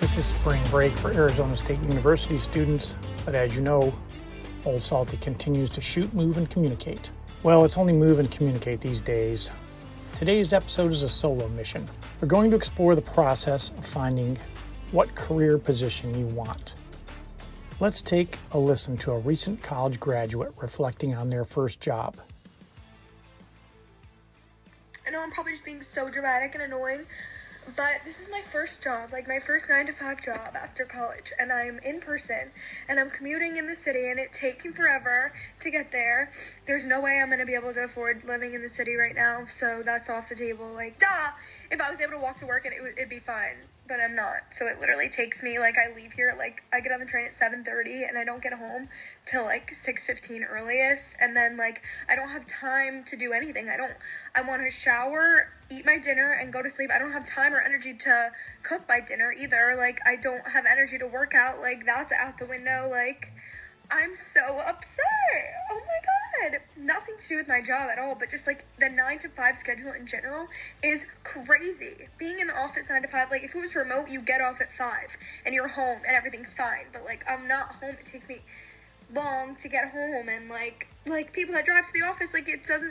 This is spring break for Arizona State University students, but as you know, Old Salty continues to shoot, move, and communicate. Well, it's only move and communicate these days. Today's episode is a solo mission. We're going to explore the process of finding what career position you want. Let's take a listen to a recent college graduate reflecting on their first job. I know I'm probably just being so dramatic and annoying, but this is my first job, like my first 9-to-5 job after college, and I'm in person, and I'm commuting in the city, and it's taking forever to get there. There's no way I'm going to be able to afford living in the city right now, so that's off the table. Like, duh! If I was able to walk to work, and it'd be fine, but I'm not. So it literally takes me, I leave here, I get on the train at 7:30, and I don't get home till, 6:15 earliest, and then, I don't have time to do anything. I want to shower, eat my dinner, and go to sleep. I don't have time or energy to cook my dinner either. I don't have energy to work out. That's out the window. I'm so upset. Oh my God. Nothing to do with my job at all, but just the 9-to-5 schedule in general is crazy. Being in the office 9 to 5, if it was remote, you get off at 5 and you're home and everything's fine. But I'm not home. It takes me long to get home, and people that drive to the office,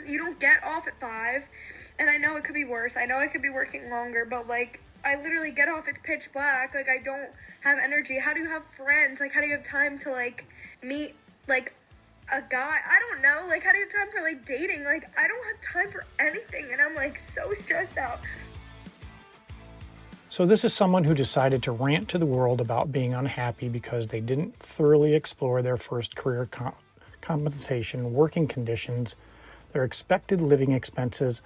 you don't get off at 5. And I know it could be worse. I know I could be working longer, but I literally get off, it's pitch black. I don't have energy. How do you have friends? How do you have time to meet a guy? I don't know. How do you have time for dating? I don't have time for anything, and I'm so stressed out. So this is someone who decided to rant to the world about being unhappy because they didn't thoroughly explore their first career compensation, working conditions, their expected living expenses,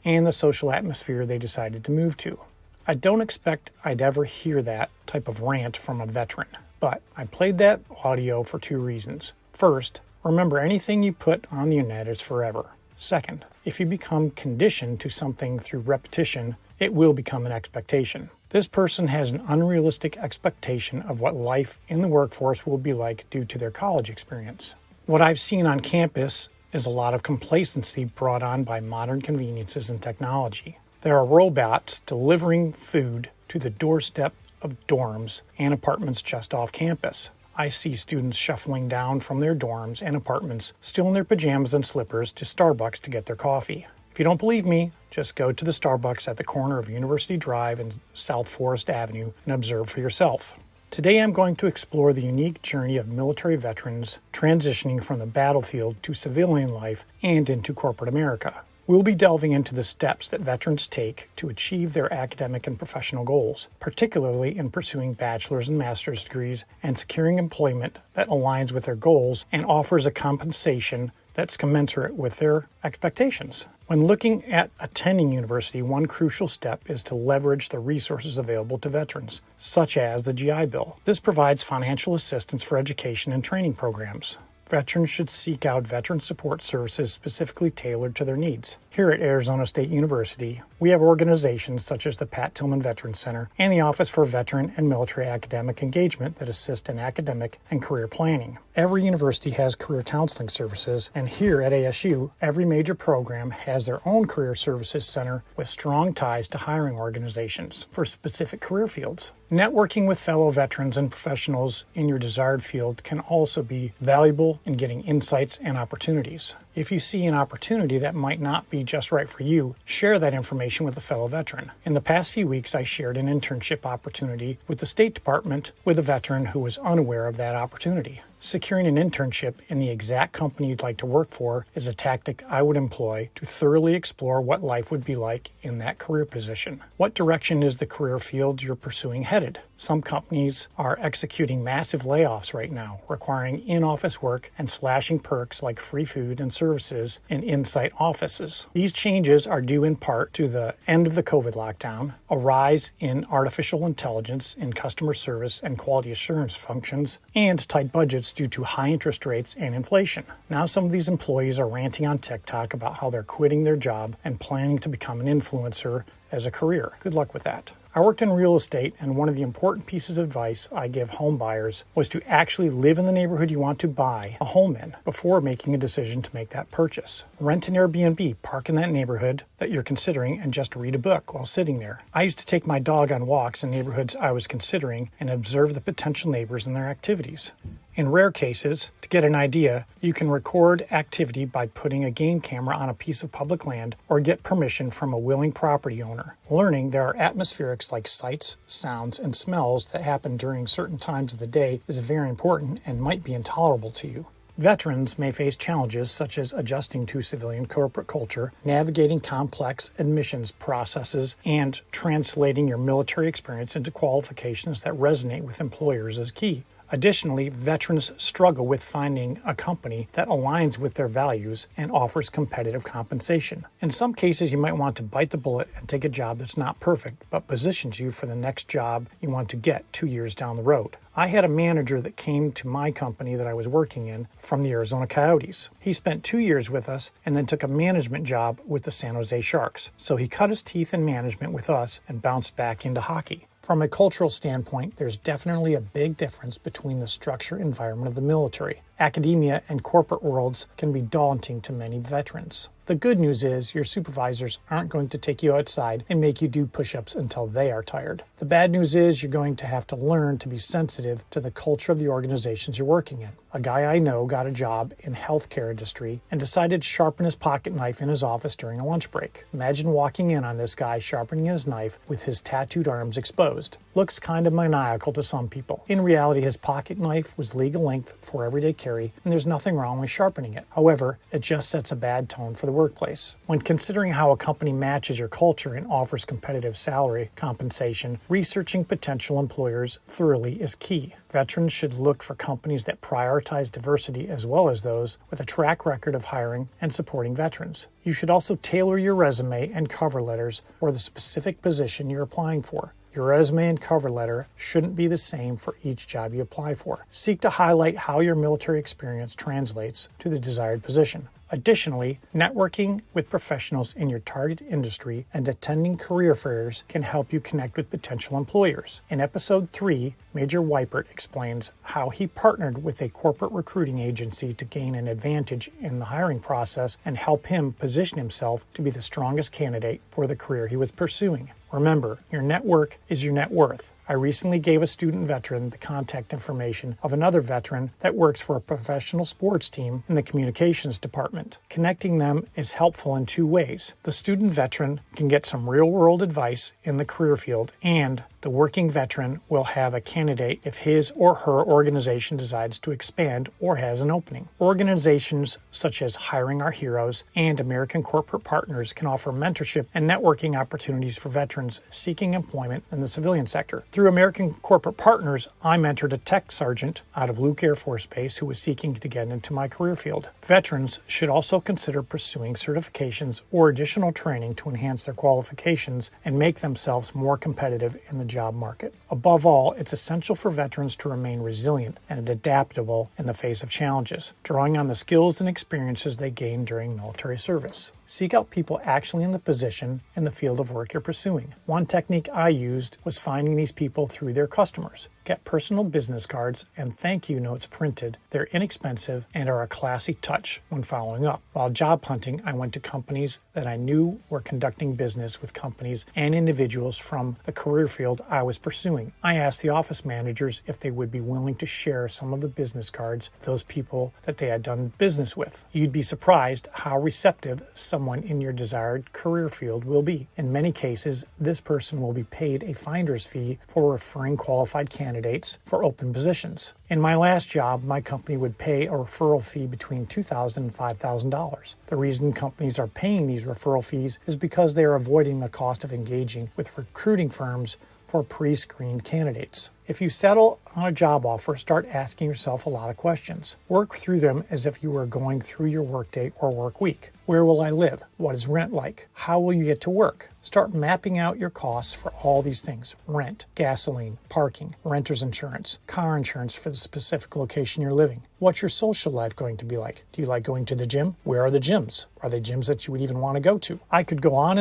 and the social atmosphere they decided to move to. I don't expect I'd ever hear that type of rant from a veteran, but I played that audio for 2 reasons. First, remember, anything you put on the internet is forever. Second, if you become conditioned to something through repetition, it will become an expectation. This person has an unrealistic expectation of what life in the workforce will be like due to their college experience. What I've seen on campus is a lot of complacency brought on by modern conveniences and technology. There are robots delivering food to the doorstep of dorms and apartments just off campus. I see students shuffling down from their dorms and apartments, still in their pajamas and slippers, to Starbucks to get their coffee. If you don't believe me, just go to the Starbucks at the corner of University Drive and South Forest Avenue and observe for yourself. Today I'm going to explore the unique journey of military veterans transitioning from the battlefield to civilian life and into corporate America. We'll be delving into the steps that veterans take to achieve their academic and professional goals, particularly in pursuing bachelor's and master's degrees and securing employment that aligns with their goals and offers a compensation that's commensurate with their expectations. When looking at attending university, one crucial step is to leverage the resources available to veterans, such as the GI Bill. This provides financial assistance for education and training programs. Veterans should seek out veteran support services specifically tailored to their needs. Here at Arizona State University, we have organizations such as the Pat Tillman Veterans Center and the Office for Veteran and Military Academic Engagement that assist in academic and career planning. Every university has career counseling services, and here at ASU, every major program has their own career services center with strong ties to hiring organizations for specific career fields. Networking with fellow veterans and professionals in your desired field can also be valuable in getting insights and opportunities. If you see an opportunity that might not be just right for you, share that information with a fellow veteran. In the past few weeks, I shared an internship opportunity with the State Department with a veteran who was unaware of that opportunity. Securing an internship in the exact company you'd like to work for is a tactic I would employ to thoroughly explore what life would be like in that career position. What direction is the career field you're pursuing headed? Some companies are executing massive layoffs right now, requiring in-office work and slashing perks like free food and services in in-site offices. These changes are due in part to the end of the COVID lockdown, a rise in artificial intelligence in customer service and quality assurance functions, and tight budgets due to high interest rates and inflation. Now some of these employees are ranting on TikTok about how they're quitting their job and planning to become an influencer as a career. Good luck with that. I worked in real estate, and one of the important pieces of advice I give home buyers was to actually live in the neighborhood you want to buy a home in before making a decision to make that purchase. Rent an Airbnb, park in that neighborhood that you're considering, and just read a book while sitting there. I used to take my dog on walks in neighborhoods I was considering and observe the potential neighbors and their activities. In rare cases, to get an idea, you can record activity by putting a game camera on a piece of public land or get permission from a willing property owner. Learning there are atmospherics like sights, sounds, and smells that happen during certain times of the day is very important and might be intolerable to you. Veterans may face challenges such as adjusting to civilian corporate culture, navigating complex admissions processes, and translating your military experience into qualifications that resonate with employers is key. Additionally, veterans struggle with finding a company that aligns with their values and offers competitive compensation. In some cases, you might want to bite the bullet and take a job that's not perfect, but positions you for the next job you want to get 2 years down the road. I had a manager that came to my company that I was working in from the Arizona Coyotes. He spent 2 years with us and then took a management job with the San Jose Sharks. So he cut his teeth in management with us and bounced back into hockey. From a cultural standpoint, there's definitely a big difference between the structure environment of the military. Academia and corporate worlds can be daunting to many veterans. The good news is your supervisors aren't going to take you outside and make you do push-ups until they are tired. The bad news is you're going to have to learn to be sensitive to the culture of the organizations you're working in. A guy I know got a job in healthcare industry and decided to sharpen his pocket knife in his office during a lunch break. Imagine walking in on this guy sharpening his knife with his tattooed arms exposed. Looks kind of maniacal to some people. In reality, his pocket knife was legal length for everyday carry, and there's nothing wrong with sharpening it. However, it just sets a bad tone for the workplace. When considering how a company matches your culture and offers competitive salary compensation, researching potential employers thoroughly is key. Veterans should look for companies that prioritize diversity as well as those with a track record of hiring and supporting veterans. You should also tailor your resume and cover letters for the specific position you're applying for. Your resume and cover letter shouldn't be the same for each job you apply for. Seek to highlight how your military experience translates to the desired position. Additionally, networking with professionals in your target industry and attending career fairs can help you connect with potential employers. In episode 3, Major Weipert explains how he partnered with a corporate recruiting agency to gain an advantage in the hiring process and help him position himself to be the strongest candidate for the career he was pursuing. Remember, your network is your net worth. I recently gave a student veteran the contact information of another veteran that works for a professional sports team in the communications department. Connecting them is helpful in 2 ways. The student veteran can get some real-world advice in the career field, and the working veteran will have a candidate if his or her organization decides to expand or has an opening. Organizations such as Hiring Our Heroes and American Corporate Partners can offer mentorship and networking opportunities for veterans seeking employment in the civilian sector. Through American Corporate Partners, I mentored a tech sergeant out of Luke Air Force Base who was seeking to get into my career field. Veterans should also consider pursuing certifications or additional training to enhance their qualifications and make themselves more competitive in the job market. Above all, it's essential for veterans to remain resilient and adaptable in the face of challenges, drawing on the skills and experiences they gained during military service. Seek out people actually in the position in the field of work you're pursuing. One technique I used was finding these people through their customers. Get personal business cards and thank you notes printed. They're inexpensive and are a classy touch when following up. While job hunting, I went to companies that I knew were conducting business with companies and individuals from the career field I was pursuing. I asked the office managers if they would be willing to share some of the business cards of those people that they had done business with. You'd be surprised how receptive someone in your desired career field will be. In many cases, this person will be paid a finder's fee for referring qualified candidates for open positions. In my last job, my company would pay a referral fee between $2,000 and $5,000. The reason companies are paying these referral fees is because they are avoiding the cost of engaging with recruiting firms for pre-screened candidates. If you settle on a job offer, start asking yourself a lot of questions. Work through them as if you were going through your workday or work week. Where will I live? What is rent like? How will you get to work? Start mapping out your costs for all these things: rent, gasoline, parking, renter's insurance, car insurance for the specific location you're living. What's your social life going to be like? Do you like going to the gym? Where are the gyms? Are they gyms that you would even want to go to? I could go on,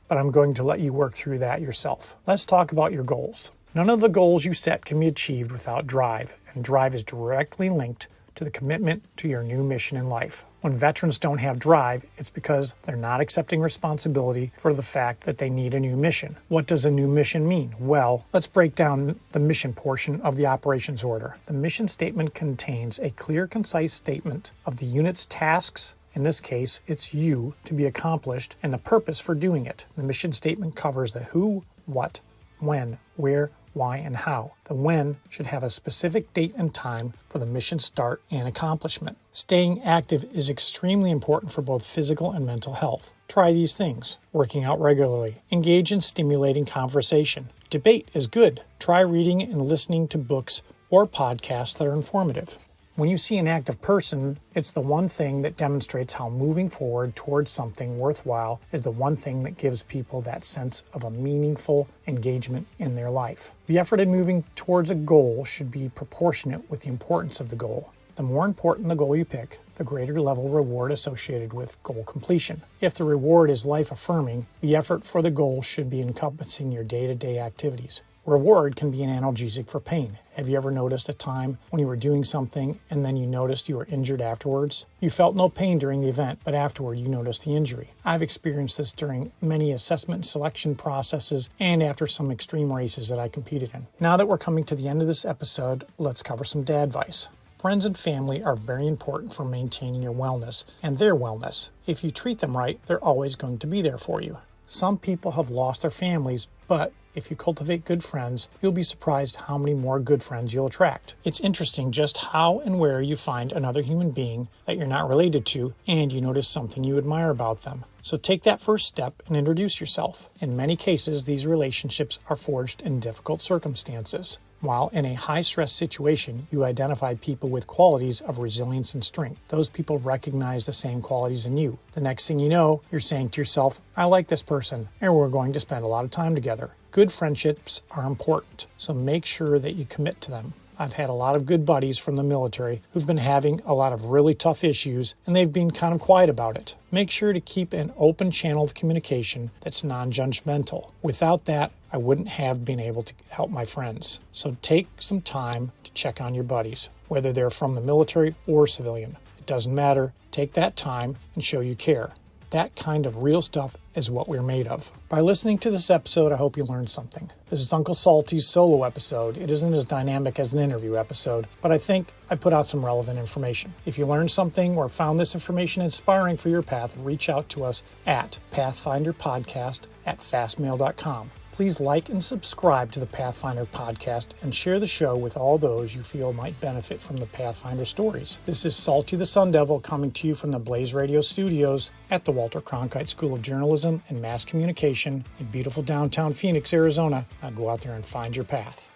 but I'm going to let you work through that yourself. Let's talk about your goals. None of the goals you set can be achieved without drive, and drive is directly linked to the commitment to your new mission in life. When veterans don't have drive, it's because they're not accepting responsibility for the fact that they need a new mission. What does a new mission mean? Well, let's break down the mission portion of the operations order. The mission statement contains a clear, concise statement of the unit's tasks. In this case, it's you to be accomplished and the purpose for doing it. The mission statement covers the who, what, when, where, why, and how. The when should have a specific date and time for the mission start and accomplishment. Staying active is extremely important for both physical and mental health. Try these things: working out regularly, engage in stimulating conversation. Debate is good. Try reading and listening to books or podcasts that are informative. When you see an active person, it's the one thing that demonstrates how moving forward towards something worthwhile is the one thing that gives people that sense of a meaningful engagement in their life. The effort in moving towards a goal should be proportionate with the importance of the goal. The more important the goal you pick, the greater level reward associated with goal completion. If the reward is life-affirming, the effort for the goal should be encompassing your day-to-day activities. Reward can be an analgesic for pain. Have you ever noticed a time when you were doing something and then you noticed you were injured afterwards? You felt no pain during the event, but afterward you noticed the injury. I've experienced this during many assessment and selection processes and after some extreme races that I competed in. Now that we're coming to the end of this episode, let's cover some dad advice. Friends and family are very important for maintaining your wellness and their wellness. If you treat them right, they're always going to be there for you. Some people have lost their families, but if you cultivate good friends, you'll be surprised how many more good friends you'll attract. It's interesting just how and where you find another human being that you're not related to, and you notice something you admire about them. So take that first step and introduce yourself. In many cases, these relationships are forged in difficult circumstances. While in a high-stress situation, you identify people with qualities of resilience and strength. Those people recognize the same qualities in you. The next thing you know, you're saying to yourself, I like this person, and we're going to spend a lot of time together. Good friendships are important, so make sure that you commit to them. I've had a lot of good buddies from the military who've been having a lot of really tough issues, and they've been kind of quiet about it. Make sure to keep an open channel of communication that's non-judgmental. Without that, I wouldn't have been able to help my friends. So take some time to check on your buddies, whether they're from the military or civilian. It doesn't matter. Take that time and show you care. That kind of real stuff is what we're made of. By listening to this episode, I hope you learned something. This is Uncle Salty's solo episode. It isn't as dynamic as an interview episode, but I think I put out some relevant information. If you learned something or found this information inspiring for your path, reach out to us at pathfinderpodcast@fastmail.com. Please like and subscribe to the Pathfinder podcast and share the show with all those you feel might benefit from the Pathfinder stories. This is Salty the Sun Devil coming to you from the Blaze Radio studios at the Walter Cronkite School of Journalism and Mass Communication in beautiful downtown Phoenix, Arizona. Now go out there and find your path.